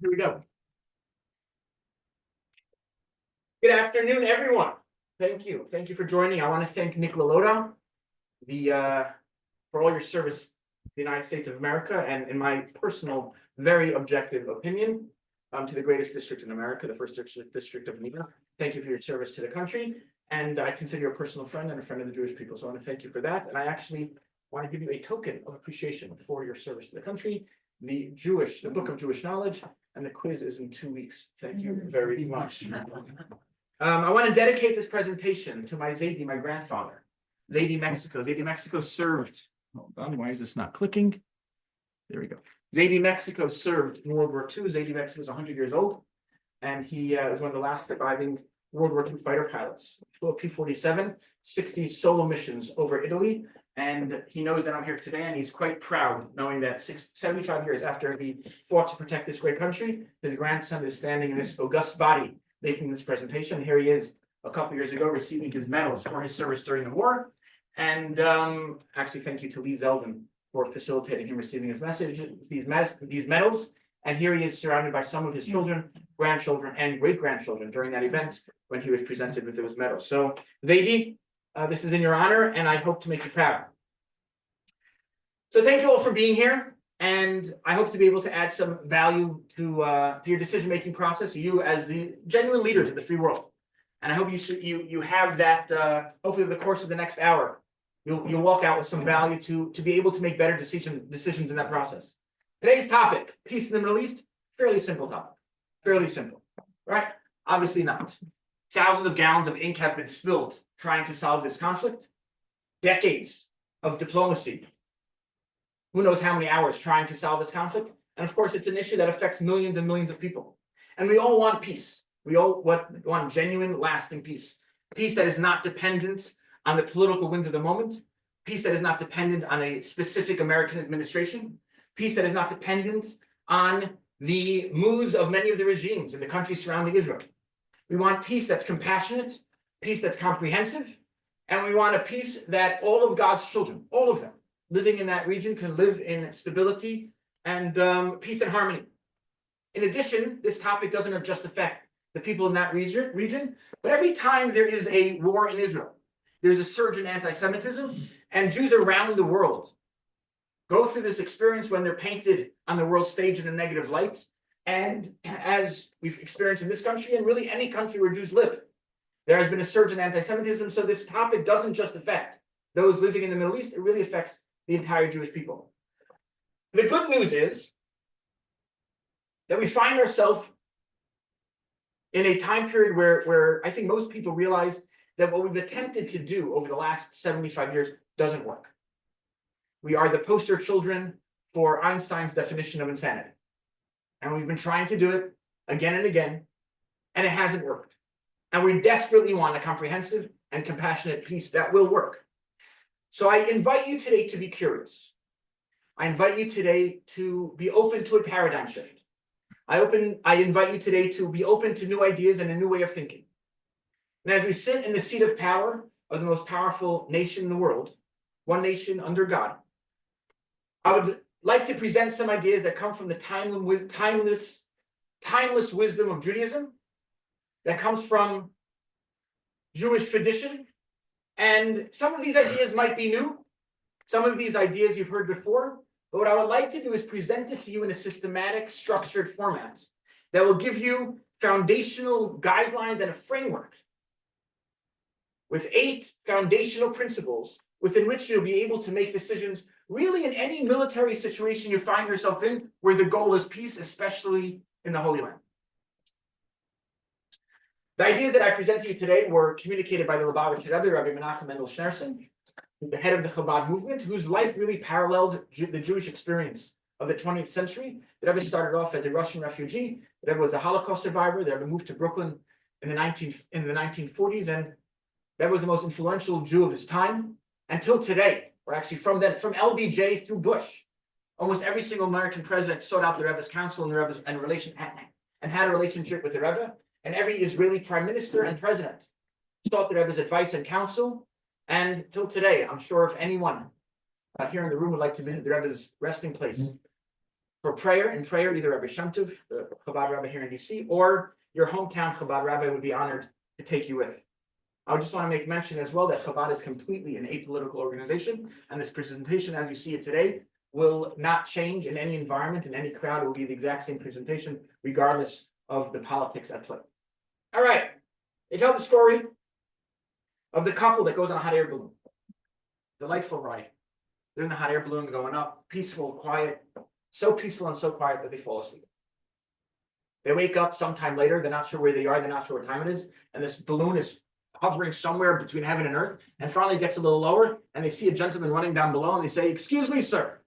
Here we go. Good afternoon, everyone. Thank you. Thank you for joining. I want to thank Nick Lalota, for all your service to the United States of America, and in my personal, very objective opinion, to the greatest district in America, the first district of New York. Thank you for your service to the country. And I consider you a personal friend and a friend of the Jewish people. So I want to thank you for that. And I actually want to give you a token of appreciation for your service to the country. The Book of Jewish Knowledge, and the quiz is in 2 weeks. Thank you very much. I want to dedicate this presentation to my Zaidi, my grandfather. Zaidi, Mexico. Zaidi, Mexico served. Hold on, why is this not clicking? There we go. Zaidi, Mexico served in World War II. Zaidi, Mexico is 100 years old, and he was one of the last surviving World War II fighter pilots. Flew a P-47, 60 solo missions over Italy. And he knows that I'm here today, and he's quite proud knowing that 75 years after he fought to protect this great country, his grandson is standing in this august body making this presentation. Here he is a couple years ago receiving his medals for his service during the war. And actually, thank you to Lee Zeldin for facilitating him receiving his these medals. And here he is surrounded by some of his children, grandchildren, and great-grandchildren during that event when he was presented with those medals. So, Zaidi, this is in your honor, and I hope to make you proud. So thank you all for being here, and I hope to be able to add some value to your decision-making process, you as the genuine leaders of the free world. And I hope you have that, hopefully over the course of the next hour, you'll walk out with some value to be able to make better decisions in that process. Today's topic, peace in the Middle East, fairly simple topic, fairly simple, right? Obviously not. Thousands of gallons of ink have been spilled trying to solve this conflict. Decades of diplomacy. Who knows how many hours trying to solve this conflict? And of course, it's an issue that affects millions and millions of people. And we all want peace. We all want genuine, lasting peace. Peace that is not dependent on the political winds of the moment. Peace that is not dependent on a specific American administration. Peace that is not dependent on the moods of many of the regimes in the countries surrounding Israel. We want peace that's compassionate, peace that's comprehensive, and we want a peace that all of God's children, all of them, living in that region can live in stability and peace and harmony. In addition, this topic doesn't just affect the people in that region, but every time there is a war in Israel, there's a surge in anti-Semitism, and Jews around the world go through this experience when they're painted on the world stage in a negative light. And as we've experienced in this country, and really any country where Jews live, there has been a surge in anti-Semitism. So this topic doesn't just affect those living in the Middle East, it really affects the entire Jewish people. The good news is that we find ourselves in a time period where I think most people realize that what we've attempted to do over the last 75 years doesn't work. We are the poster children for Einstein's definition of insanity. And we've been trying to do it again and again, and it hasn't worked. And we desperately want a comprehensive and compassionate peace that will work. So I invite you today to be curious. I invite you today to be open to a paradigm shift. I invite you today to be open to new ideas and a new way of thinking. And as we sit in the seat of power of the most powerful nation in the world, one nation under God, I would like to present some ideas that come from the timeless wisdom of Judaism, that comes from Jewish tradition. And some of these ideas might be new. Some of these ideas you've heard before. But what I would like to do is present it to you in a systematic, structured format that will give you foundational guidelines and a framework with 8 foundational principles within which you'll be able to make decisions really in any military situation you find yourself in where the goal is peace, especially in the Holy Land. The ideas that I present to you today were communicated by the Lubavitcher Rebbe, Rabbi Mendel Teldon, the head of the Chabad movement, whose life really paralleled the Jewish experience of the 20th century. The Rebbe started off as a Russian refugee. The Rebbe was a Holocaust survivor. The Rebbe moved to Brooklyn in the 1940s, and the Rebbe was the most influential Jew of his time until today. Or actually from LBJ through Bush, almost every single American president sought out the Rebbe's counsel and had a relationship with the Rebbe. And every Israeli prime minister and president sought the Rebbe's advice and counsel. And till today, I'm sure if anyone here in the room would like to visit the Rebbe's resting place for prayer, either Rabbi Shem Tov, the Chabad Rabbi here in DC, or your hometown Chabad Rabbi would be honored to take you with. I just want to make mention as well that Chabad is completely an apolitical organization, and this presentation, as you see it today, will not change in any environment, in any crowd. It will be the exact same presentation, regardless of the politics at play. All right, they tell the story of the couple that goes on a hot air balloon. Delightful ride. They're in the hot air balloon going up, peaceful, quiet, so peaceful and so quiet that they fall asleep. They wake up sometime later, they're not sure where they are, they're not sure what time it is, and this balloon is hovering somewhere between heaven and earth, and finally gets a little lower, and they see a gentleman running down below, and they say, "Excuse me, sir,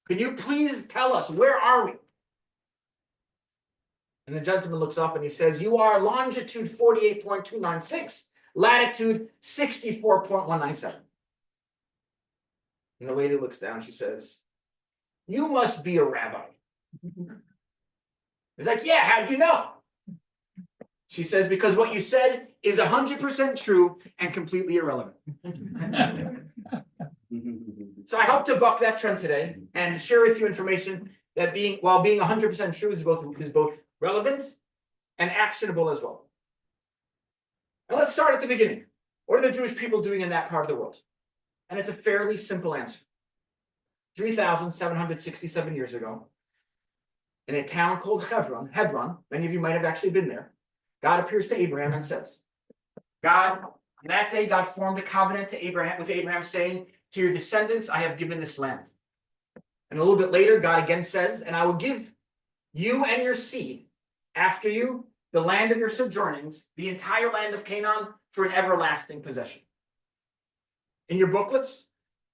can you please tell us, where are we?" And the gentleman looks up and he says, "You are longitude 48.296, latitude 64.197. And the lady looks down, she says, "You must be a rabbi." He's like, "Yeah, how'd you know?" She says, "Because what you said is 100% true and completely irrelevant." So I hope to buck that trend today and share with you information that while being 100% true is both relevant and actionable as well. And let's start at the beginning. What are the Jewish people doing in that part of the world? And it's a fairly simple answer. 3,767 years ago, in a town called Hebron, many of you might have actually been there, God appears to Abraham and says, on that day, God formed a covenant with Abraham, saying, "To your descendants, I have given this land." And a little bit later, God again says, "And I will give you and your seed after you the land of your sojournings, the entire land of Canaan, for an everlasting possession." In your booklets,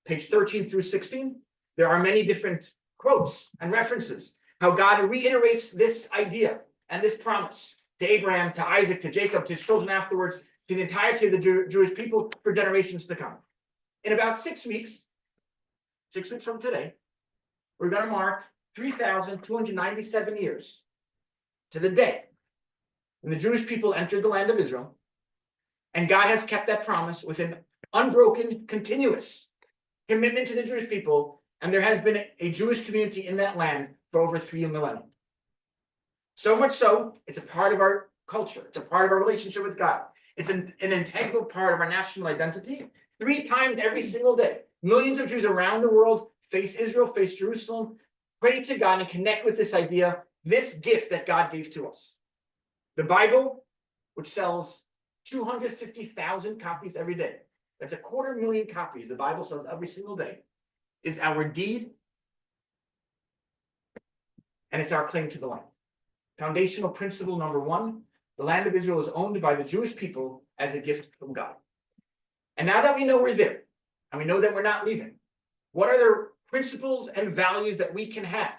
page 13 through 16, there are many different quotes and references, how God reiterates this idea and this promise to Abraham, to Isaac, to Jacob, to his children afterwards, to the entirety of the Jewish people for generations to come. In about 6 weeks from today, we're going to mark 3,297 years to the day when the Jewish people entered the land of Israel, and God has kept that promise with an unbroken, continuous commitment to the Jewish people, and there has been a Jewish community in that land for over 3 millennia. So much so, it's a part of our culture. It's a part of our relationship with God. It's an integral part of our national identity. 3 times every single day, millions of Jews around the world face Israel, face Jerusalem, pray to God and connect with this idea, this gift that God gave to us. The Bible, which sells 250,000 copies every day, that's 250,000 copies the Bible sells every single day, is our deed, and it's our claim to the land. Foundational principle number 1, the land of Israel is owned by the Jewish people as a gift from God. And now that we know we're there, and we know that we're not leaving, what are the principles and values that we can have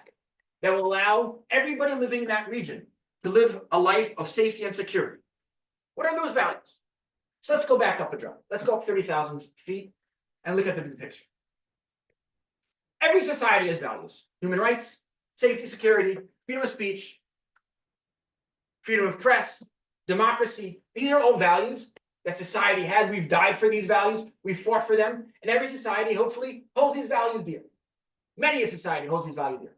that will allow everybody living in that region to live a life of safety and security? What are those values? So let's go back up a drop. Let's go up 30,000 feet and look at the big picture. Every society has values: human rights, safety, security, freedom of speech, freedom of press, democracy. These are all values that society has. We've died for these values. We've fought for them. And every society, hopefully, holds these values dear. Many a society holds these values dear.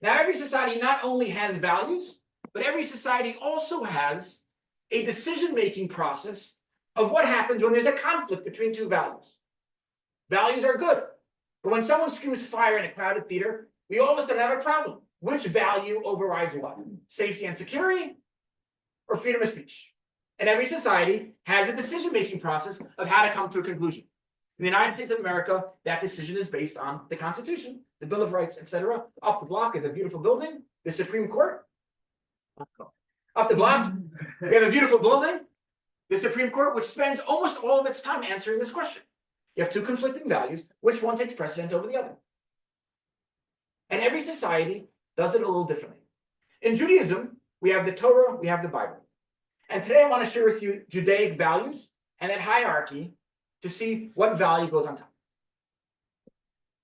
Now, every society not only has values, but every society also has a decision-making process of what happens when there's a conflict between 2 values. Values are good, but when someone screams fire in a crowded theater, we all of a sudden have a problem. Which value overrides what? Safety and security or freedom of speech? And every society has a decision-making process of how to come to a conclusion. In the United States of America, that decision is based on the Constitution, the Bill of Rights, etc. Up the block is a beautiful building, the Supreme Court. Up the block, we have a beautiful building, the Supreme Court, which spends almost all of its time answering this question. You have 2 conflicting values. Which one takes precedent over the other? And every society does it a little differently. In Judaism, we have the Torah, we have the Bible. And today I want to share with you Judaic values and that hierarchy to see what value goes on top.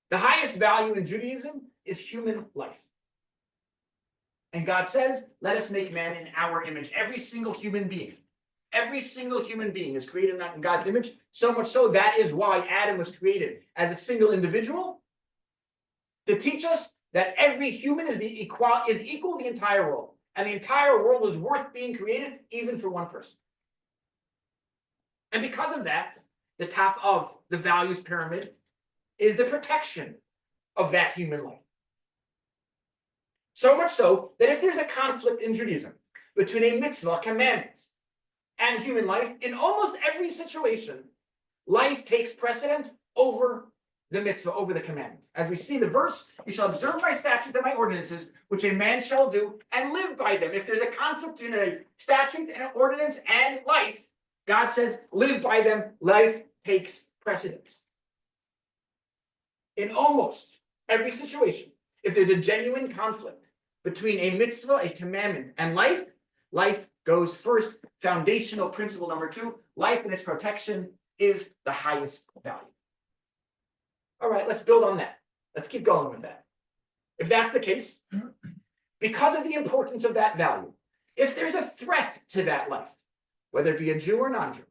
The highest value in Judaism is human life. And God says, let us make man in our image. Every single human being is created in God's image. So much so, that is why Adam was created as a single individual, to teach us that every human is equal to the entire world, and the entire world is worth being created, even for one person. And because of that, the top of the values pyramid is the protection of that human life. So much so that if there's a conflict in Judaism between a mitzvah, commandment, and human life, in almost every situation, life takes precedent over the mitzvah, over the commandment. As we see in the verse, you shall observe my statutes and my ordinances, which a man shall do, and live by them. If there's a conflict between a statute and an ordinance and life, God says, live by them. Life takes precedence. In almost every situation, if there's a genuine conflict between a mitzvah, a commandment, and life, life goes first. Foundational principle number 2, life and its protection is the highest value. All right, let's build on that. Let's keep going with that. If that's the case, because of the importance of that value, if there's a threat to that life, whether it be a Jew or non-Jew,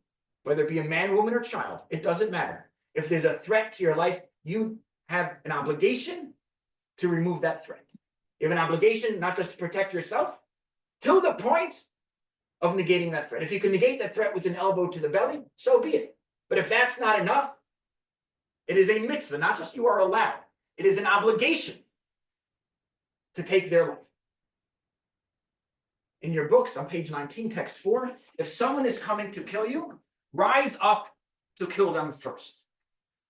whether it be a man, woman, or child, it doesn't matter. If there's a threat to your life, you have an obligation to remove that threat. You have an obligation not just to protect yourself, to the point of negating that threat. If you can negate that threat with an elbow to the belly, so be it. But if that's not enough, it is a mitzvah, not just you are allowed. It is an obligation to take their life. In your books, on page 19, text 4, if someone is coming to kill you, rise up to kill them first.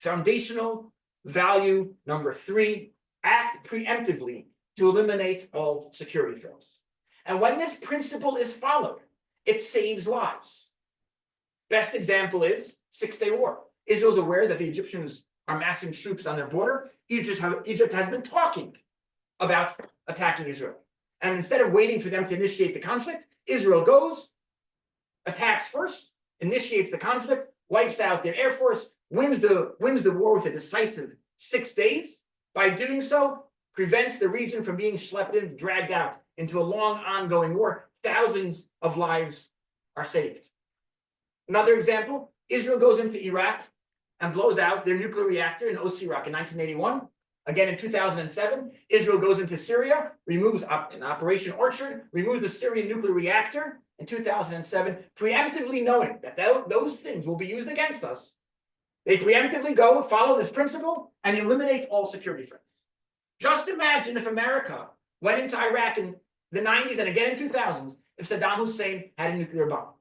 Foundational value number 3, act preemptively to eliminate all security threats. And when this principle is followed, it saves lives. Best example is Six-Day War. Israel's aware that the Egyptians are massing troops on their border. Egypt has been talking about attacking Israel. And instead of waiting for them to initiate the conflict, Israel goes, attacks first, initiates the conflict, wipes out their air force, wins the war with a decisive 6 days. By doing so, prevents the region from being schlepped in, dragged out into a long ongoing war. Thousands of lives are saved. Another example, Israel goes into Iraq and blows out their nuclear reactor in Iraq in 1981. Again, in 2007, Israel goes into Syria, removes in Operation Orchard, removes the Syrian nuclear reactor in 2007, preemptively knowing that those things will be used against us. They preemptively go, follow this principle, and eliminate all security threats. Just imagine if America went into Iraq in the 90s and again in 2000s, if Saddam Hussein had a nuclear bomb.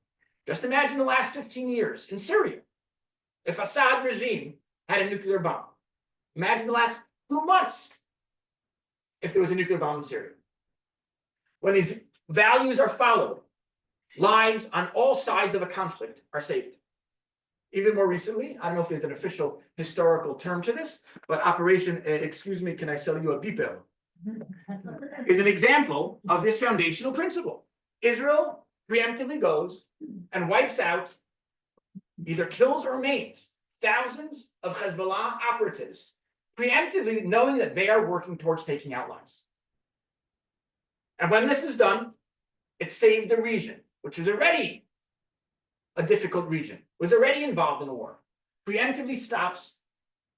Just imagine the last 15 years in Syria, if Assad regime had a nuclear bomb. Imagine the last 2 months if there was a nuclear bomb in Syria. When these values are followed, lives on all sides of a conflict are saved. Even more recently, I don't know if there's an official historical term to this, but Operation, excuse me, can I sell you a bipel? Is an example of this foundational principle. Israel preemptively goes and wipes out, either kills or maims, thousands of Hezbollah operatives, preemptively knowing that they are working towards taking out lives. And when this is done, it saved the region, which was already a difficult region, was already involved in a war. Preemptively stops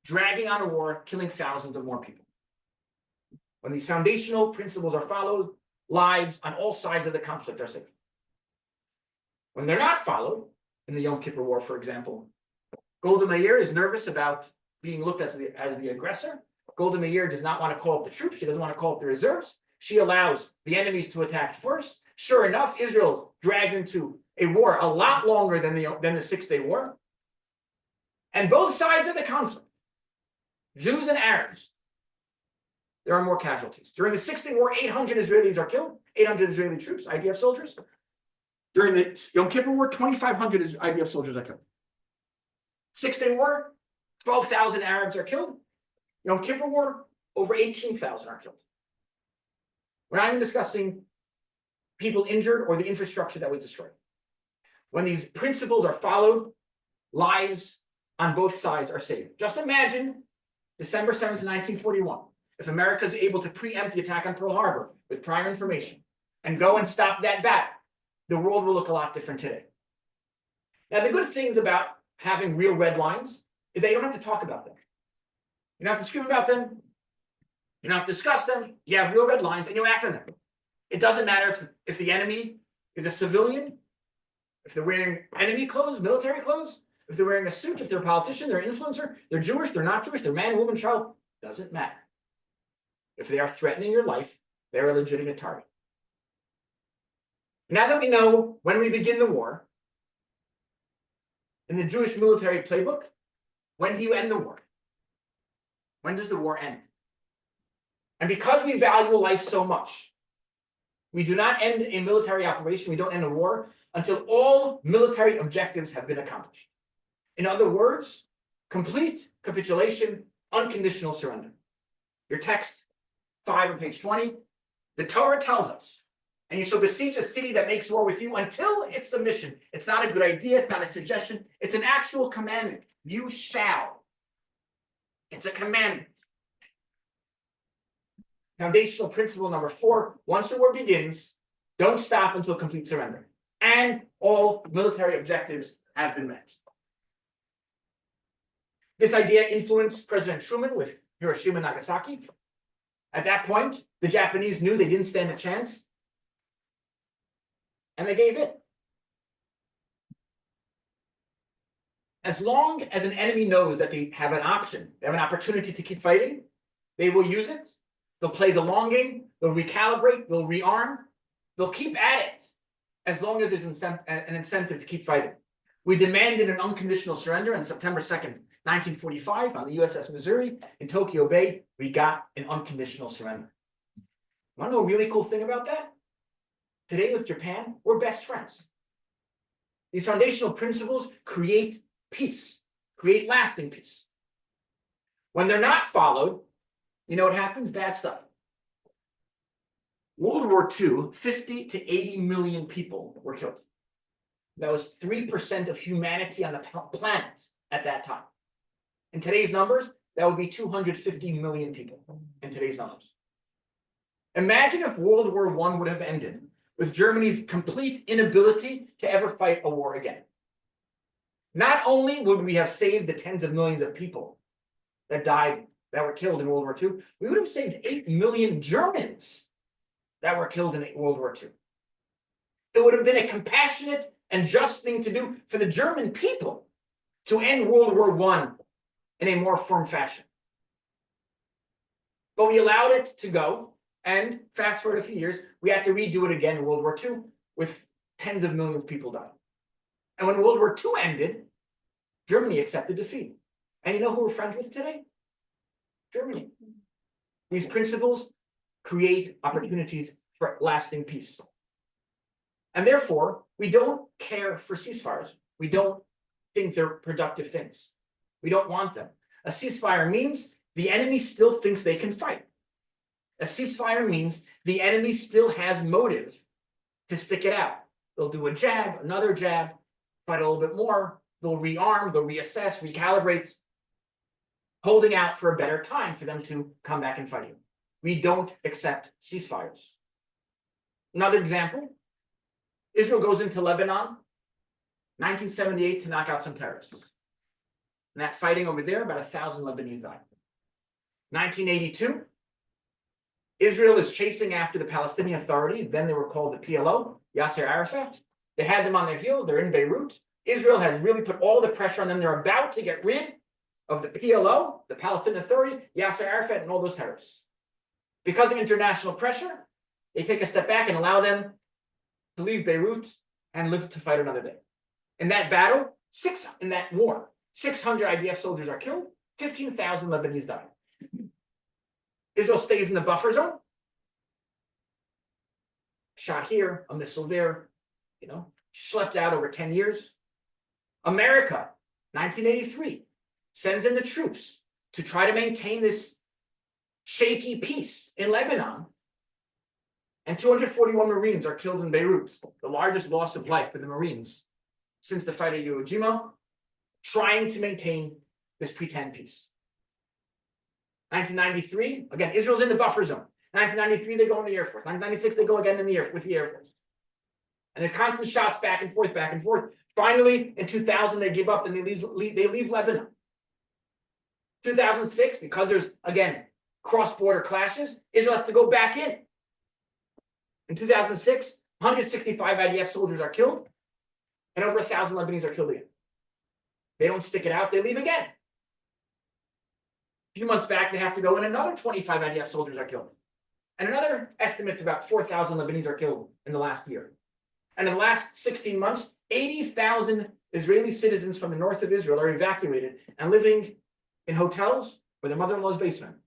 dragging on a war, killing thousands of more people. When these foundational principles are followed, lives on all sides of the conflict are saved. When they're not followed, in the Yom Kippur War, for example, Golda Meir is nervous about being looked at as the aggressor. Golda Meir does not want to call up the troops. She doesn't want to call up the reserves. She allows the enemies to attack first. Sure enough, Israel's dragged into a war a lot longer than the 6-Day War. And both sides of the conflict, Jews and Arabs, there are more casualties. During the 6-Day War, 800 Israelis are killed, 800 Israeli troops, IDF soldiers. During the Yom Kippur War, 2,500 IDF soldiers are killed. 6-Day War, 12,000 Arabs are killed. Yom Kippur War, over 18,000 are killed. We're not even discussing people injured or the infrastructure that was destroyed. When these principles are followed, lives on both sides are saved. Just imagine December 7th, 1941, if America is able to preempt the attack on Pearl Harbor with prior information and go and stop that battle, the world will look a lot different today. Now, the good things about having real red lines is that you don't have to talk about them. You don't have to scream about them. You don't have to discuss them. You have real red lines and you act on them. It doesn't matter if the enemy is a civilian, if they're wearing enemy clothes, military clothes, if they're wearing a suit, if they're a politician, they're an influencer, they're Jewish, they're not Jewish, they're man, woman, child, doesn't matter. If they are threatening your life, they're a legitimate target. Now that we know when we begin the war, in the Jewish military playbook, when do you end the war? When does the war end? And because we value life so much, we do not end a military operation, we don't end a war until all military objectives have been accomplished. In other words, complete capitulation, unconditional surrender. Your text 5 on page 20, the Torah tells us, and you shall besiege a city that makes war with you until its submission. It's not a good idea, it's not a suggestion, it's an actual commandment. You shall. It's a commandment. Foundational principle number 4, once the war begins, don't stop until complete surrender. And all military objectives have been met. This idea influenced President Truman with Hiroshima and Nagasaki. At that point, the Japanese knew they didn't stand a chance, and they gave in. As long as an enemy knows that they have an option, they have an opportunity to keep fighting, they will use it. They'll play the long game, they'll recalibrate, they'll rearm, they'll keep at it as long as there's an incentive to keep fighting. We demanded an unconditional surrender on September 2nd, 1945 on the USS Missouri in Tokyo Bay. We got an unconditional surrender. Want to know a really cool thing about that? Today with Japan, we're best friends. These foundational principles create peace, create lasting peace. When they're not followed, you know what happens? Bad stuff. World War II, 50 to 80 million people were killed. That was 3% of humanity on the planet at that time. In today's numbers, that would be 250 million people in today's numbers. Imagine if World War I would have ended with Germany's complete inability to ever fight a war again. Not only would we have saved the tens of millions of people that died, that were killed in World War II, we would have saved 8 million Germans that were killed in World War II. It would have been a compassionate and just thing to do for the German people to end World War I in a more firm fashion. But we allowed it to go, and fast forward a few years, we had to redo it again in World War II with tens of millions of people dying. And when World War II ended, Germany accepted defeat. And you know who we're friends with today? Germany. These principles create opportunities for lasting peace. And therefore, we don't care for ceasefires. We don't think they're productive things. We don't want them. A ceasefire means the enemy still thinks they can fight. A ceasefire means the enemy still has motive to stick it out. They'll do a jab, another jab, fight a little bit more. They'll rearm, they'll reassess, recalibrate, holding out for a better time for them to come back and fight you. We don't accept ceasefires. Another example, Israel goes into Lebanon, 1978, to knock out some terrorists. And that fighting over there, about 1,000 Lebanese died. 1982, Israel is chasing after the Palestinian Authority, then they were called the PLO, Yasser Arafat. They had them on their heels, they're in Beirut. Israel has really put all the pressure on them. They're about to get rid of the PLO, the Palestinian Authority, Yasser Arafat, and all those terrorists. Because of international pressure, they take a step back and allow them to leave Beirut and live to fight another day. In that battle, in that war, 600 IDF soldiers are killed, 15,000 Lebanese die. Israel stays in the buffer zone. Shot here, a missile there, schlepped out over 10 years. America, 1983, sends in the troops to try to maintain this shaky peace in Lebanon. And 241 Marines are killed in Beirut, the largest loss of life for the Marines since the fight at Iwo Jima, trying to maintain this pretend peace. 1993, again, Israel's in the buffer zone. 1993, they go in the Air Force. 1996, they go again in the with the Air Force. And there's constant shots back and forth, back and forth. Finally, in 2000, they give up and they leave Lebanon. 2006, because there's, again, cross-border clashes, Israel has to go back in. In 2006, 165 IDF soldiers are killed, and over 1,000 Lebanese are killed again. They don't stick it out, they leave again. A few months back, they have to go, and another 25 IDF soldiers are killed. And another estimate's about 4,000 Lebanese are killed in the last year. And in the last 16 months, 80,000 Israeli citizens from the north of Israel are evacuated and living in hotels or their mother-in-law's basement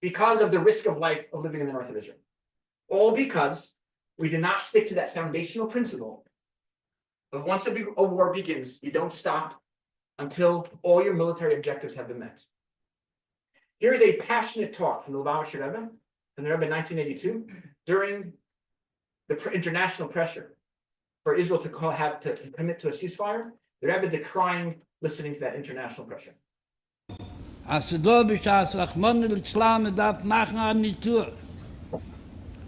because of the risk of life of living in the north of Israel. All because we did not stick to that foundational principle of once a war begins, you don't stop until all your military objectives have been met. Here is a passionate talk from the Lubavitcher Rebbe, from the Rebbe in 1982, during the international pressure for Israel to commit to a ceasefire. The Rebbe decrying listening to that international pressure. Als du da bist, als Rachmane l'Islam darf machen an die Tour.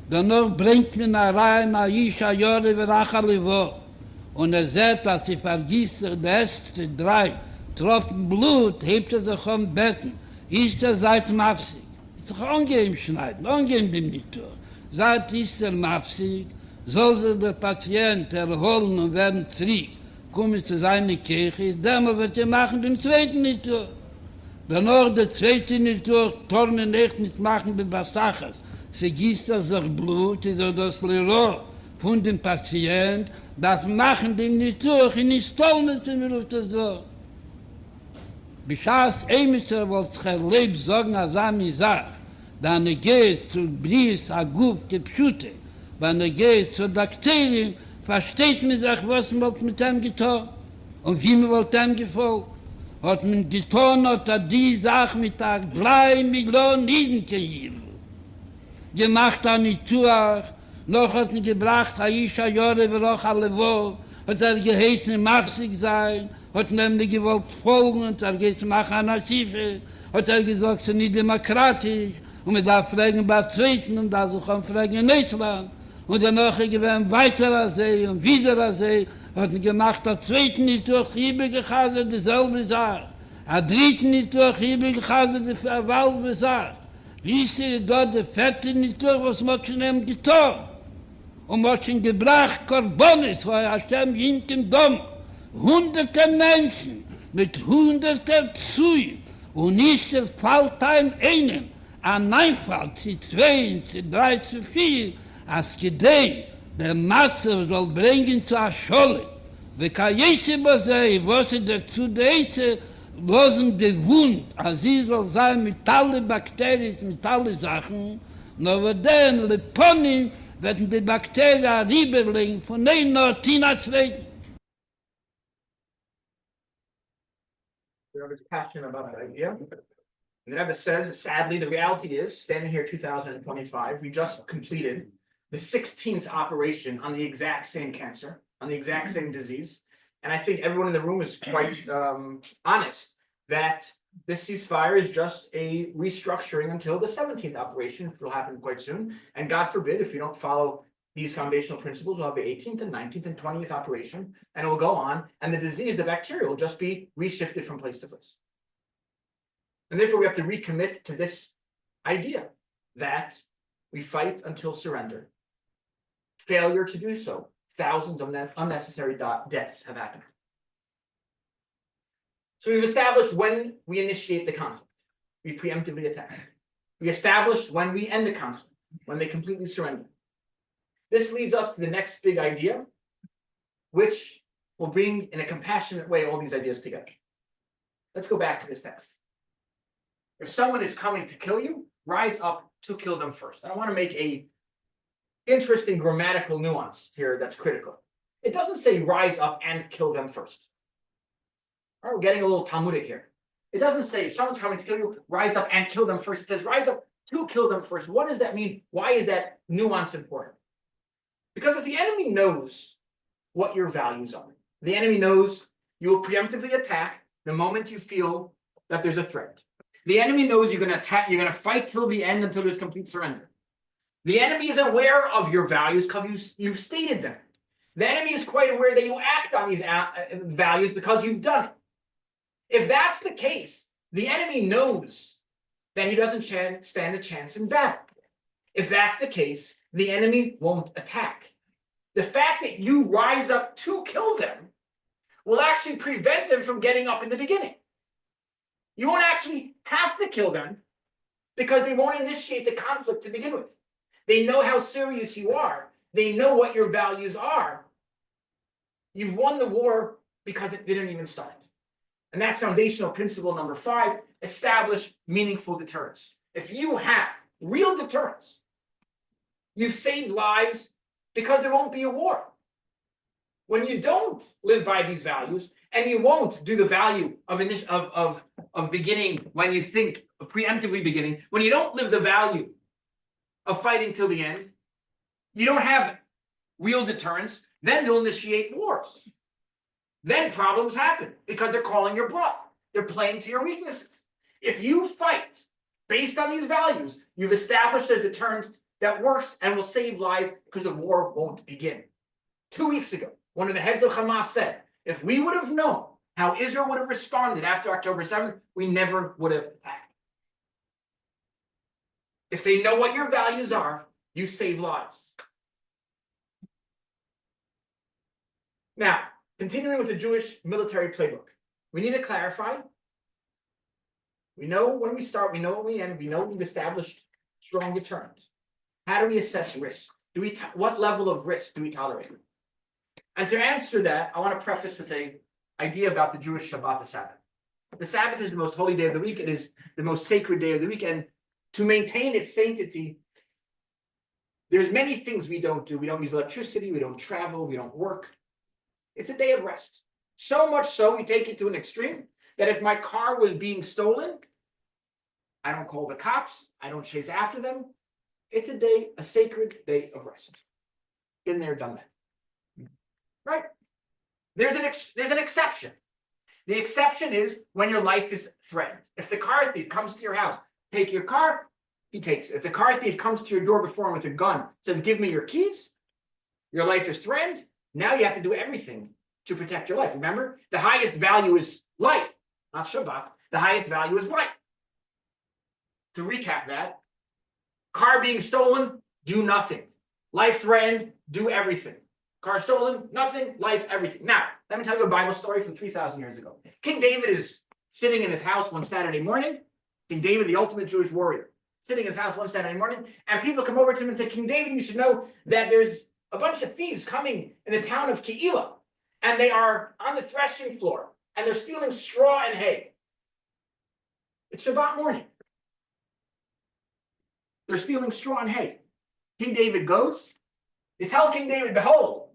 Danach bringt mir eine Reihe nach Isha Jore Rehearsal Levo. Und sieht, dass sie vergisst die ersten 3 Tropfen Blut, hebt sich am Becken. Ist seit Mafsig. Ist doch angehend schneiden, angehend dem Nitur. Seit ist Mafsig, soll sich der Patient erholen und werden zurück. Kommen zu seiner Kirche, ist dann wird machen den zweiten Nitur. Danach der zweite Nitur, Tornen echt nicht machen mit Basachas. Sie gießt sich Blut, ist das Lero von dem Patient, das machen dem Nitur, in die Stolnes, wenn wir auf das so. Bischaß Emischer, was sich erlebt, sagen, als Sach, dann gehst zu Bries, Aguf, Gepschute, wenn gehst zu Bakterien, versteht man sich, was man mit ihm getan und wie man mit ihm gefolgt. Hat man getan, hat die Sache mit der 3 Millionen Nieden gemacht an die Tuach, noch hat man gebracht, Aisha Jore Rehearsal Levo, hat geheißen, Mafsig sein, hat nämlich gewollt folgen und geht machen an Asife, hat gesagt, sie sind nicht demokratisch, und man darf fragen bei Zweiten und da so kann fragen in Deutschland. Und danach gewesen weiterer See und wiederer See, hat man gemacht, der Zweiten nicht durch Hiebe gehasert, dieselbe Sache. Der Dritten nicht durch Hiebe gehasert, dieselbe Sache. Wie ist dort der Vierte nicht durch, was man schon eben getan? Und man hat schon gebracht, Korbonis, weil Hashem hinten dumm. Hunderte Menschen mit hunderter Psui und nicht es fällt einem einfach zu 2, zu 3, zu 4, als Gedei der Matze soll bringen zu der Schule. Wie kann jese Basei, was dazu der losen die Wund, als sie soll sein mit allen Bakterien, mit allen Sachen, nur dann Leponin werden die Bakterien rüberlegen von einem Nortina zweiten. The Rebbe is passionate about that idea. And the Rebbe says, sadly, the reality is, standing here 2025, we just completed the 16th operation on the exact same cancer, on the exact same disease. And I think everyone in the room is quite honest that this ceasefire is just a restructuring until the 17th operation, which will happen quite soon. And God forbid, if you don't follow these foundational principles, we'll have the 18th and 19th and 20th operation, and it will go on. And the disease, the bacteria, will just be reshifted from place to place. And therefore, we have to recommit to this idea that we fight until surrender. Failure to do so, thousands of unnecessary deaths have happened. So we've established when we initiate the conflict, we preemptively attack. We established when we end the conflict, when they completely surrender. This leads us to the next big idea, which will bring in a compassionate way all these ideas together. Let's go back to this text. If someone is coming to kill you, rise up to kill them first. I want to make a interesting grammatical nuance here that's critical. It doesn't say rise up and kill them first. All right, we're getting a little Talmudic here. It doesn't say if someone's coming to kill you, rise up and kill them first. It says rise up to kill them first. What does that mean? Why is that nuance important? Because if the enemy knows what your values are, the enemy knows you will preemptively attack the moment you feel that there's a threat. The enemy knows you're going to attack, you're going to fight till the end until there's complete surrender. The enemy is aware of your values because you've stated them. The enemy is quite aware that you act on these values because you've done it. If that's the case, the enemy knows then he doesn't stand a chance in battle. If that's the case, the enemy won't attack. The fact that you rise up to kill them will actually prevent them from getting up in the beginning. You won't actually have to kill them because they won't initiate the conflict to begin with. They know how serious you are. They know what your values are. You've won the war because it didn't even start. And that's foundational principle number 5, establish meaningful deterrence. If you have real deterrence, you've saved lives because there won't be a war. When you don't live by these values, and you won't do the value of beginning when you think preemptively beginning, when you don't live the value of fighting till the end, you don't have real deterrence, then they'll initiate wars. Then problems happen because they're calling your bluff. They're playing to your weaknesses. If you fight based on these values, you've established a deterrence that works and will save lives because the war won't begin. 2 weeks ago, one of the heads of Hamas said, if we would have known how Israel would have responded after October 7th, we never would have attacked. If they know what your values are, you save lives. Now, continuing with the Jewish military playbook, we need to clarify. We know when we start, we know when we end, we know we've established strong deterrence. How do we assess risk? What level of risk do we tolerate? And to answer that, I want to preface with an idea about the Jewish Shabbat, the Sabbath. The Sabbath is the most holy day of the week. It is the most sacred day of the week. And to maintain its sanctity, there's many things we don't do. We don't use electricity. We don't travel. We don't work. It's a day of rest. So much so, we take it to an extreme that if my car was being stolen, I don't call the cops. I don't chase after them. It's a sacred day of rest. Been there, done that. Right? There's an exception. The exception is when your life is threatened. If the car thief comes to your house, take your car, he takes it. If the car thief comes to your door before him with a gun, says, give me your keys, your life is threatened, now you have to do everything to protect your life. Remember, the highest value is life, not Shabbat. The highest value is life. To recap that, car being stolen, do nothing. Life threatened, do everything. Car stolen, nothing, life, everything. Now, let me tell you a Bible story from 3,000 years ago. King David is sitting in his house one Saturday morning. King David, the ultimate Jewish warrior, sitting in his house one Saturday morning, and people come over to him and say, King David, you should know that there's a bunch of thieves coming in the town of Keilah, and they are on the threshing floor, and they're stealing straw and hay. It's Shabbat morning. They're stealing straw and hay. King David goes. They tell King David, behold,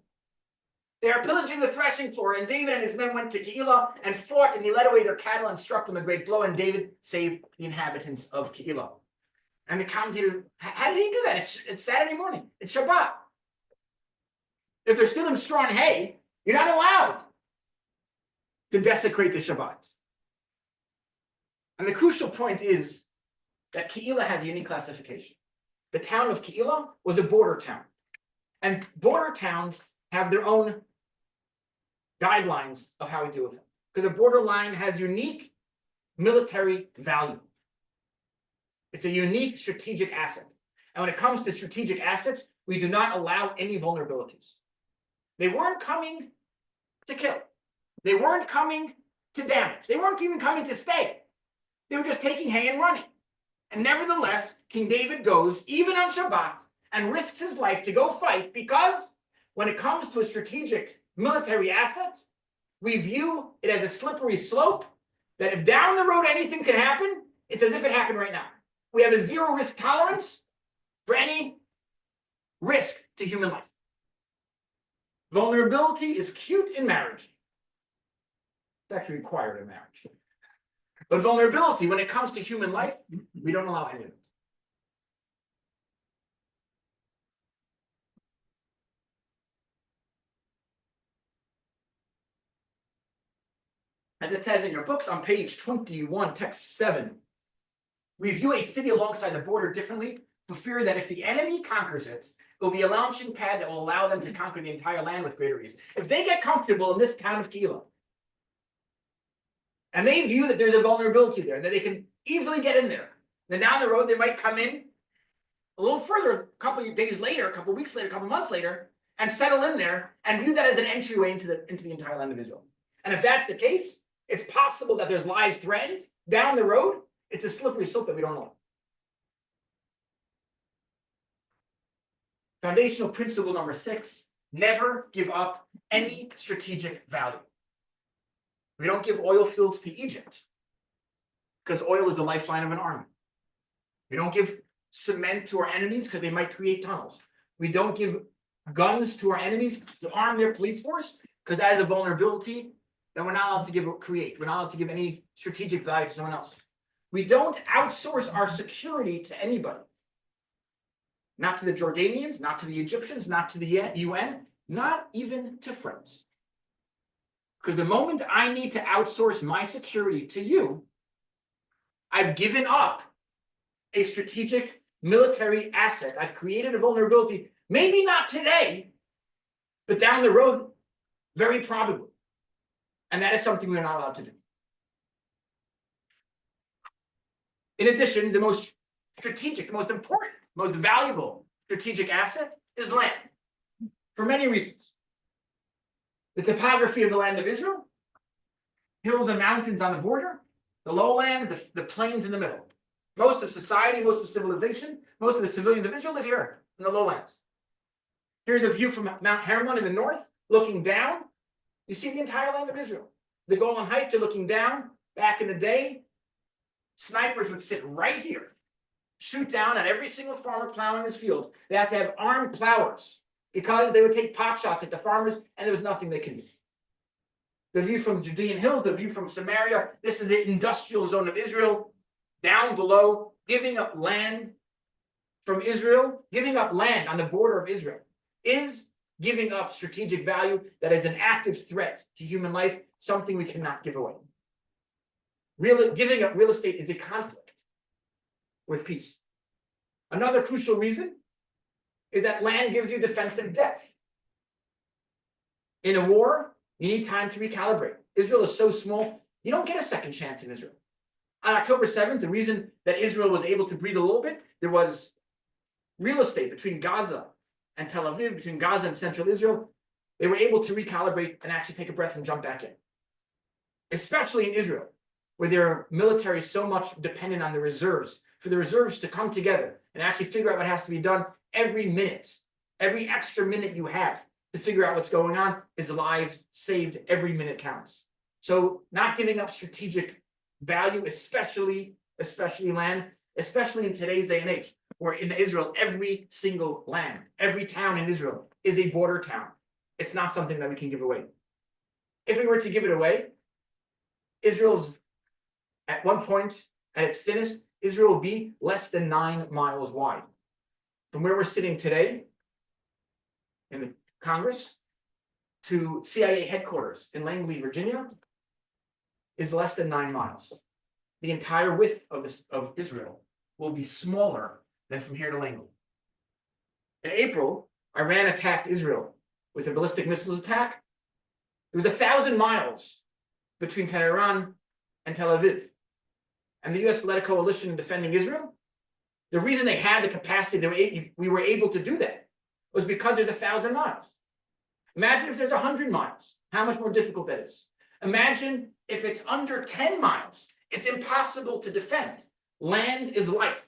they are pillaging the threshing floor, and David and his men went to Keilah and fought, and he led away their cattle and struck them a great blow, and David saved the inhabitants of Keilah. And the commentator, how did he do that? It's Saturday morning. It's Shabbat. If they're stealing straw and hay, you're not allowed to desecrate the Shabbat. And the crucial point is that Keilah has a unique classification. The town of Keilah was a border town. And border towns have their own guidelines of how we deal with them. Because a border line has unique military value. It's a unique strategic asset. And when it comes to strategic assets, we do not allow any vulnerabilities. They weren't coming to kill. They weren't coming to damage. They weren't even coming to stay. They were just taking hay and running. And nevertheless, King David goes, even on Shabbat, and risks his life to go fight because when it comes to a strategic military asset, we view it as a slippery slope that if down the road anything can happen, it's as if it happened right now. We have a zero risk tolerance for any risk to human life. Vulnerability is cute in marriage. It's actually required in marriage. But vulnerability, when it comes to human life, we don't allow any of it. As it says in your books on page 21, text 7, we view a city alongside the border differently for fear that if the enemy conquers it, it will be a launching pad that will allow them to conquer the entire land with greater ease. If they get comfortable in this town of Keilah, and they view that there's a vulnerability there, that they can easily get in there, Then down the road, they might come in a little further, a couple of days later, a couple of weeks later, a couple of months later, and settle in there and view that as an entryway into the entire land of Israel. And if that's the case, it's possible that there's lives threatened down the road. It's a slippery slope that we don't know. Foundational principle number 6, never give up any strategic value. We don't give oil fields to Egypt because oil is the lifeline of an army. We don't give cement to our enemies because they might create tunnels. We don't give guns to our enemies to arm their police force because that is a vulnerability that we're not allowed to create. We're not allowed to give any strategic value to someone else. We don't outsource our security to anybody. Not to the Jordanians, not to the Egyptians, not to the UN, not even to friends. Because the moment I need to outsource my security to you, I've given up a strategic military asset. I've created a vulnerability, maybe not today, but down the road, very probably. And that is something we're not allowed to do. In addition, the most strategic, the most important, most valuable strategic asset is land, for many reasons. The topography of the land of Israel, hills and mountains on the border, the lowlands, the plains in the middle. Most of society, most of civilization, most of the civilians of Israel live here in the lowlands. Here's a view from Mount Hermon in the north, looking down. You see the entire land of Israel. The Golan Heights are looking down. Back in the day, snipers would sit right here, shoot down at every single farmer plowing his field. They have to have armed plowers because they would take pot shots at the farmers and there was nothing they could do. The view from Judean hills, the view from Samaria, this is the industrial zone of Israel. Down below, giving up land from Israel, giving up land on the border of Israel is giving up strategic value that is an active threat to human life, something we cannot give away. Giving up real estate is a conflict with peace. Another crucial reason is that land gives you defensive depth. In a war, you need time to recalibrate. Israel is so small, you don't get a second chance in Israel. On October 7th, the reason that Israel was able to breathe a little bit, there was real estate between Gaza and Tel Aviv, between Gaza and central Israel. They were able to recalibrate and actually take a breath and jump back in. Especially in Israel, where their military is so much dependent on the reserves, for the reserves to come together and actually figure out what has to be done every minute. Every extra minute you have to figure out what's going on is lives saved. Every minute counts. So not giving up strategic value, especially land, especially in today's day and age, where in Israel, every single land, every town in Israel is a border town. It's not something that we can give away. If we were to give it away, Israel's, at one point, at its thinnest, Israel will be less than 9 miles wide. From where we're sitting today in the Congress to CIA headquarters in Langley, Virginia, is less than 9 miles. The entire width of Israel will be smaller than from here to Langley. In April, Iran attacked Israel with a ballistic missiles attack. It was 1,000 miles between Tehran and Tel Aviv. And the US led a coalition in defending Israel. The reason they had the capacity, we were able to do that, was because there's 1,000 miles. Imagine if there's 100 miles, how much more difficult that is. Imagine if it's under 10 miles, it's impossible to defend. Land is life.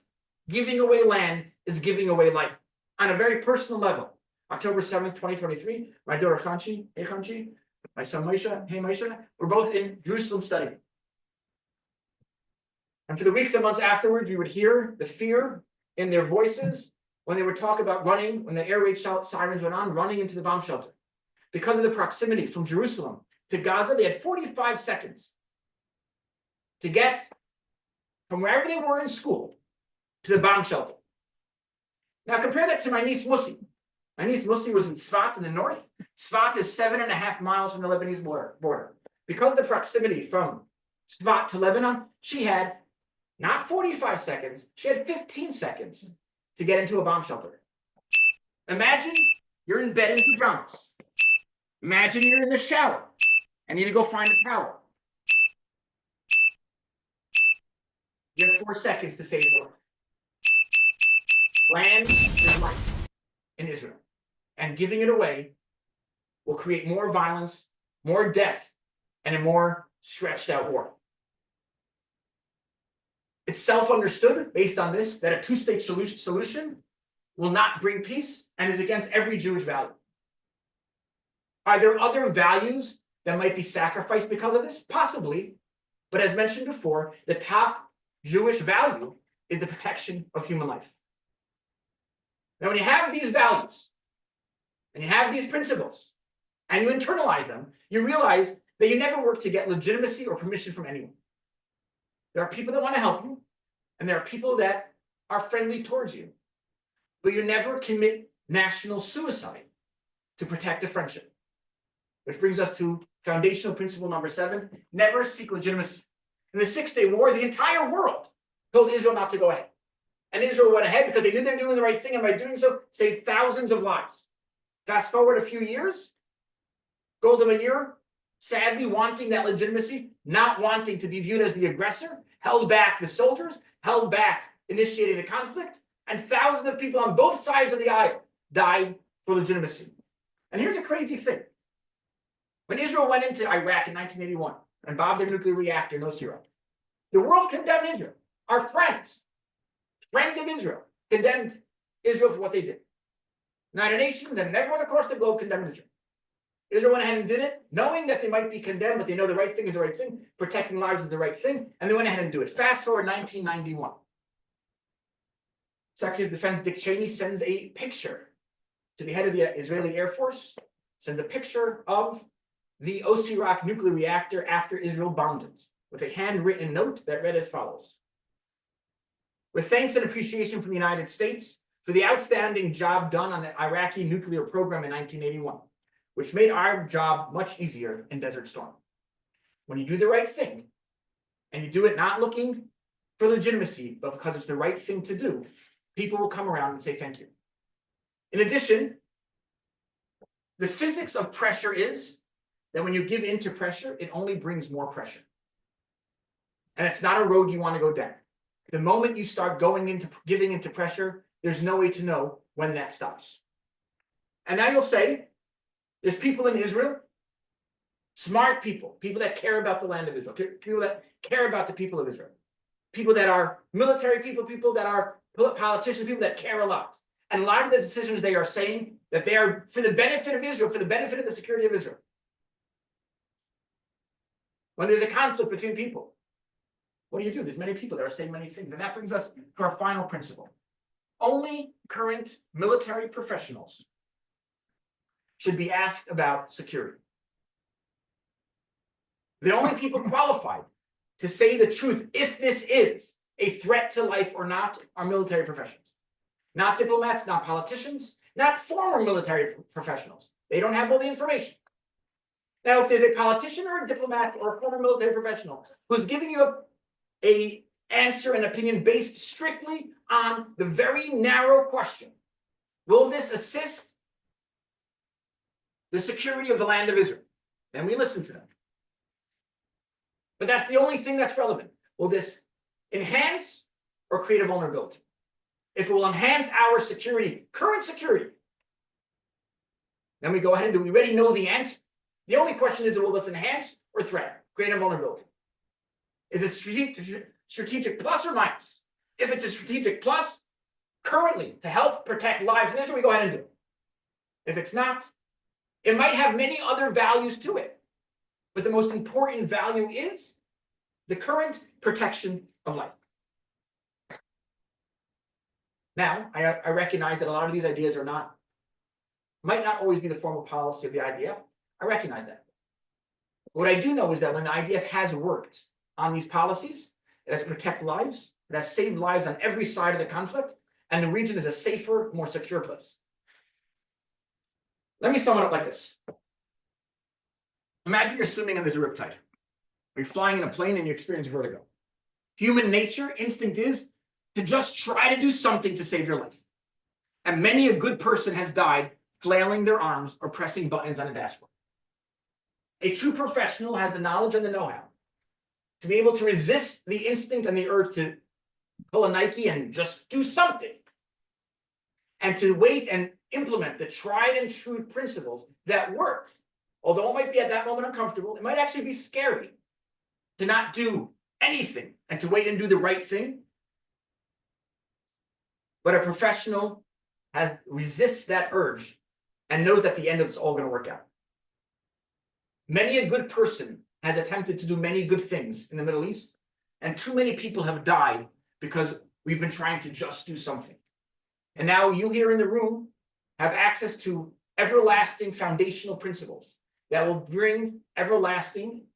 Giving away land is giving away life. On a very personal level, October 7th, 2023, my daughter Hanchi, hey Hanchi, my son Maisha, hey Maisha, we're both in Jerusalem studying. And for the weeks and months afterwards, you would hear the fear in their voices when they would talk about running, when the air raid sirens went on, running into the bomb shelter. Because of the proximity from Jerusalem to Gaza, they had 45 seconds to get from wherever they were in school to the bomb shelter. Now compare that to my niece Musi. My niece Musi was in Tzfat in the north. Tzfat is 7.5 miles from the Lebanese border. Because of the proximity from Tzfat to Lebanon, she had not 45 seconds, she had 15 seconds to get into a bomb shelter. Imagine you're in bed in pajamas. Imagine you're in the shower and you need to go find a towel. You have 4 seconds to save your life. Land is life in Israel. And giving it away will create more violence, more death, and a more stretched out war. It's self-understood based on this that a two-state solution will not bring peace and is against every Jewish value. Are there other values that might be sacrificed because of this? Possibly. But as mentioned before, the top Jewish value is the protection of human life. Now, when you have these values and you have these principles and you internalize them, you realize that you never work to get legitimacy or permission from anyone. There are people that want to help you, and there are people that are friendly towards you. But you never commit national suicide to protect a friendship. Which brings us to foundational principle number 7, never seek legitimacy. In the 6-Day War, the entire world told Israel not to go ahead. And Israel went ahead because they knew they were doing the right thing, and by doing so, saved thousands of lives. Fast forward a few years, Golda Meir, sadly wanting that legitimacy, not wanting to be viewed as the aggressor, held back the soldiers, held back initiating the conflict, and thousands of people on both sides of the aisle died for legitimacy. And here's a crazy thing. When Israel went into Iraq in 1981 and bombed their nuclear reactor in Osira, the world condemned Israel. Our friends of Israel, condemned Israel for what they did. United Nations and everyone across the globe condemned Israel. Israel went ahead and did it, knowing that they might be condemned, but they know the right thing is the right thing, protecting lives is the right thing, and they went ahead and do it. Fast forward 1991. Secretary of Defense Dick Cheney sends a picture to the head of the Israeli Air Force, sends a picture of the Osirak nuclear reactor after Israel bombed it, with a handwritten note that read as follows. With thanks and appreciation from the United States for the outstanding job done on the Iraqi nuclear program in 1981, which made our job much easier in Desert Storm. When you do the right thing, and you do it not looking for legitimacy, but because it's the right thing to do, people will come around and say thank you. In addition, the physics of pressure is that when you give in to pressure, it only brings more pressure. And it's not a road you want to go down. The moment you start giving into pressure, there's no way to know when that stops. And now you'll say, there's people in Israel, smart people, people that care about the land of Israel, people that care about the people of Israel, people that are military people, people that are politicians, people that care a lot. And a lot of the decisions they are saying that they are for the benefit of Israel, for the benefit of the security of Israel. When there's a conflict between people, what do? There's many people that are saying many things. And that brings us to our final principle. Only current military professionals should be asked about security. The only people qualified to say the truth, if this is a threat to life or not, are military professionals. Not diplomats, not politicians, not former military professionals. They don't have all the information. Now, if there's a politician or a diplomat or a former military professional who's giving you a answer and opinion based strictly on the very narrow question, will this assist the security of the land of Israel? Then we listen to them. But that's the only thing that's relevant. Will this enhance or create a vulnerability? If it will enhance our security, current security, then we go ahead and do. We already know the answer. The only question is, will this enhance or threaten, create a vulnerability? Is it strategic plus or minus? If it's a strategic plus, currently, to help protect lives in Israel, we go ahead and do it. If it's not, it might have many other values to it. But the most important value is the current protection of life. Now, I recognize that a lot of these ideas might not always be the formal policy of the IDF. I recognize that. What I do know is that when the IDF has worked on these policies, it has protected lives, it has saved lives on every side of the conflict, and the region is a safer, more secure place. Let me sum it up like this. Imagine you're swimming and there's a riptide. Or you're flying in a plane and you experience vertigo. Human nature, instinct is to just try to do something to save your life. And many a good person has died flailing their arms or pressing buttons on a dashboard. A true professional has the knowledge and the know-how to be able to resist the instinct and the urge to pull a Nike and just do something. And to wait and implement the tried and true principles that work. Although it might be at that moment uncomfortable, it might actually be scary to not do anything and to wait and do the right thing. But a professional resists that urge and knows at the end it's all going to work out. Many a good person has attempted to do many good things in the Middle East, and too many people have died because we've been trying to just do something. And now you here in the room have access to everlasting foundational principles that will bring everlasting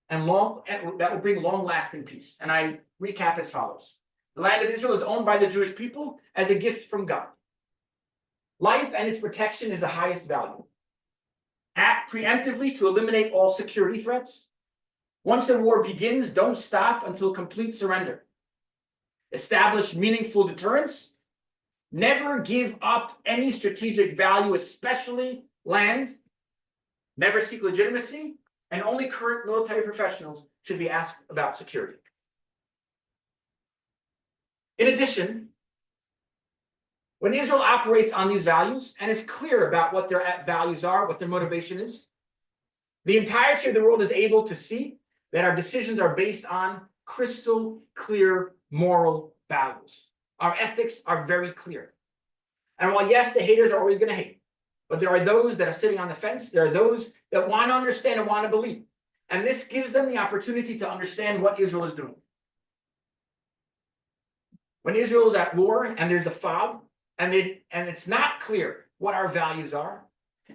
and that will bring long-lasting peace. And I recap as follows. The land of Israel is owned by the Jewish people as a gift from God. Life and its protection is the highest value. Act preemptively to eliminate all security threats. Once a war begins, don't stop until complete surrender. Establish meaningful deterrence. Never give up any strategic value, especially land. Never seek legitimacy, and only current military professionals should be asked about security. In addition, when Israel operates on these values and is clear about what their values are, what their motivation is, the entirety of the world is able to see that our decisions are based on crystal clear moral values. Our ethics are very clear. And while, yes, the haters are always going to hate, but there are those that are sitting on the fence. There are those that want to understand and want to believe. And this gives them the opportunity to understand what Israel is doing. When Israel is at war and there's a fog, and it's not clear what our values are,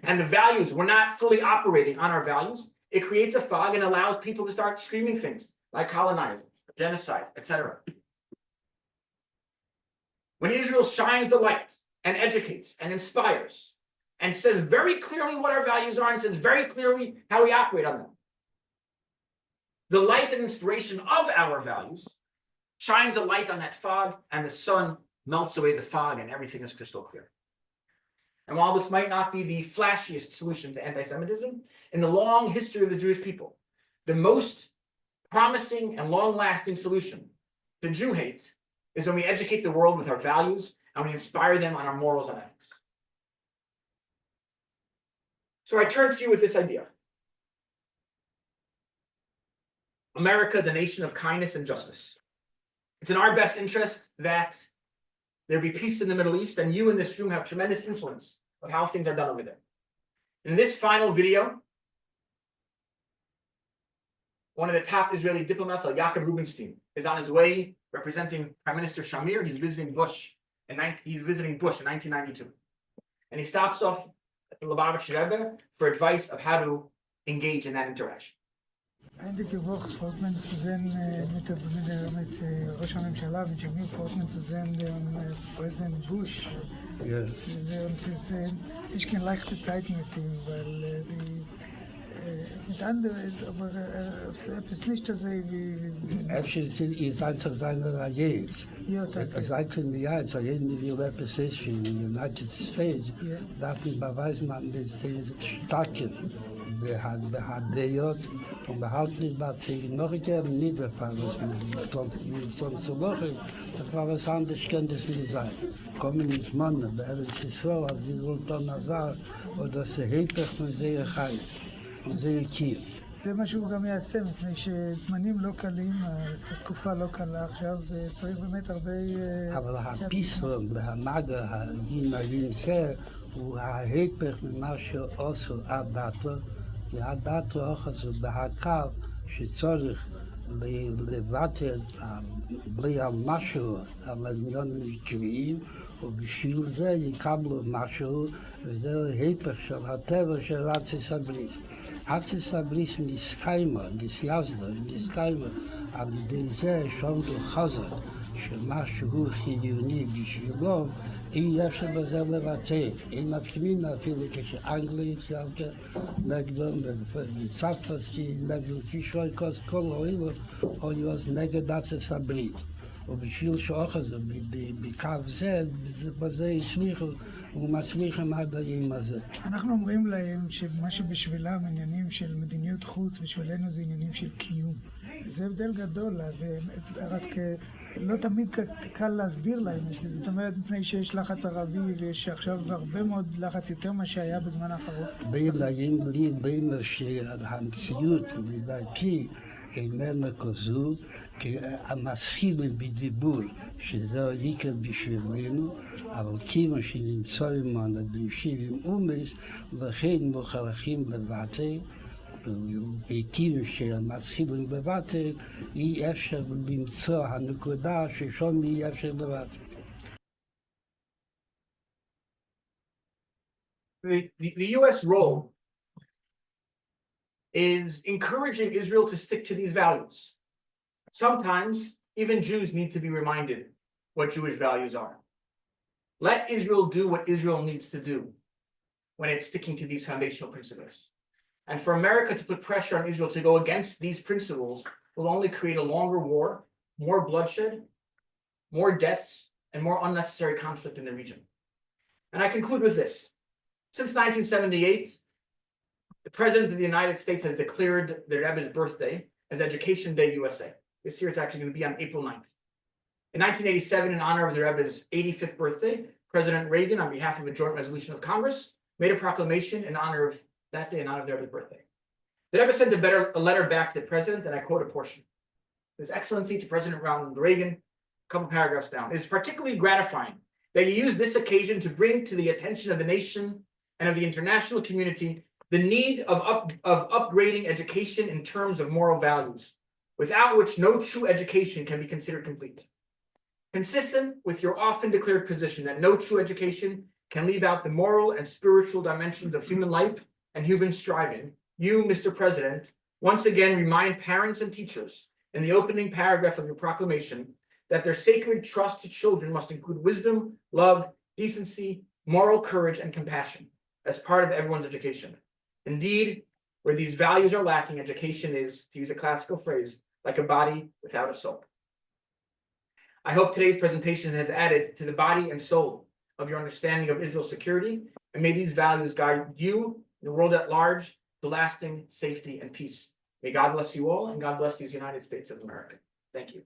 and the values, we're not fully operating on our values, it creates a fog and allows people to start screaming things like colonizing, genocide, etc. When Israel shines the light and educates and inspires and says very clearly what our values are and says very clearly how we operate on them, the light and inspiration of our values shines a light on that fog, and the sun melts away the fog and everything is crystal clear. And while this might not be the flashiest solution to anti-Semitism, in the long history of the Jewish people, the most promising and long-lasting solution to Jew hate is when we educate the world with our values and we inspire them on our morals and ethics. So I turn to you with this idea. America is a nation of kindness and justice. It's in our best interest that there be peace in the Middle East, and you in this room have tremendous influence of how things are done over there. In this final video, one of the top Israeli diplomats, Yaakov Rubinstein, is on his way representing Prime Minister Shamir. He's visiting Bush in 1992. And he stops off at the Lubavitch Rebbe for advice of how to engage in that interaction. Einige Woche freut man zu sehen mit ראש הממשלה, mit Shamir, freut man zu sehen mit Präsident Bush. Ja. Und es ist keine leichte Zeit mit ihm, weil mit anderen ist, aber es ist nicht so wie... Actually, ist einfach seine Reihe. Ja, danke. Seit von den Jahren, so jeden wie etwas ist in den United States, darf man beweisen, man ist starke Behadeyot und behalten nicht, was sie noch gerne niederfallen, was man zu machen, das war was anderes, kann das nicht sein. Kommen ins Mann, aber es ist so, als die Sultan Nazar, oder sie häufig von sehr heiß und sehr kiel. זה מה שהוא גם יעשה, מפני שזמנים לא קלים, התקופה לא קלה עכשיו, וצריך באמת הרבה... אבל הפיסרון והמגר, הגינאים זה, הוא ההיפך ממה שעשו הדאטו, כי הדאטו אוחזו בהקו שצריך לבטל בלי משהו על עניינים קבועים, ובשביל זה יקבלו משהו, וזה ההיפך של הטבע של ארץ הברית. ארץ הברית נסקיימה, נסייזדה, נסקיימה, על ידי זה שומדו חזק, שמשהו חיוני בשבילו, אי אפשר בזה לבטל. אין מפנימים אפילו כשאנגליה התייבדה נגדם, וצרפתי נגדם, כשוי כל העולם, היו אז נגד ארץ הברית. ובשביל שאוחזו, בקו זה, בזה הצליחו, ומצליחים עד היום הזה. אנחנו אומרים להם שמה שבשבילם עניינים של מדיניות חוץ, בשבילנו זה עניינים של קיום. זה הבדל גדול, רק לא תמיד קל להסביר להם את זה, זאת אומרת, מפני שיש לחץ ערבי ויש עכשיו הרבה מאוד לחץ יותר מה שהיה בזמן האחרון. בילדים לי בין שהמציאות לדעתי איננה כזו, כי המתחילים בדיבור, שזה עיקר בשבילנו, אבל כיוון שנמצאים אנשים עם עומס, לכן מוכרחים לבטא, וכיוון שמתחילים לבטא, אי אפשר למצוא הנקודה ששם אי אפשר לבטא. The U.S. role is encouraging Israel to stick to these values. Sometimes even Jews need to be reminded what Jewish values are. Let Israel do what Israel needs to do when it's sticking to these foundational principles. And for America to put pressure on Israel to go against these principles will only create a longer war, more bloodshed, more deaths, and more unnecessary conflict in the region. And I conclude with this. Since 1978, the President of the United States has declared the Rebbe's birthday as Education Day USA. This year it's actually going to be on April 9th. In 1987, in honor of the Rebbe's 85th birthday, President Reagan, on behalf of a joint resolution of Congress, made a proclamation in honor of that day, in honor of the Rebbe's birthday. The Rebbe sent a letter back to the President, and I quote a portion. His Excellency to President Ronald Reagan, a couple paragraphs down. It is particularly gratifying that you use this occasion to bring to the attention of the nation and of the international community the need of upgrading education in terms of moral values, without which no true education can be considered complete. Consistent with your often declared position that no true education can leave out the moral and spiritual dimensions of human life and human striving, you, Mr. President, once again remind parents and teachers in the opening paragraph of your proclamation that their sacred trust to children must include wisdom, love, decency, moral courage, and compassion as part of everyone's education. Indeed, where these values are lacking, education is, to use a classical phrase, like a body without a soul. I hope today's presentation has added to the body and soul of your understanding of Israel's security, and may these values guide you, the world at large, to lasting safety and peace. May God bless you all, and God bless these United States of America. Thank you.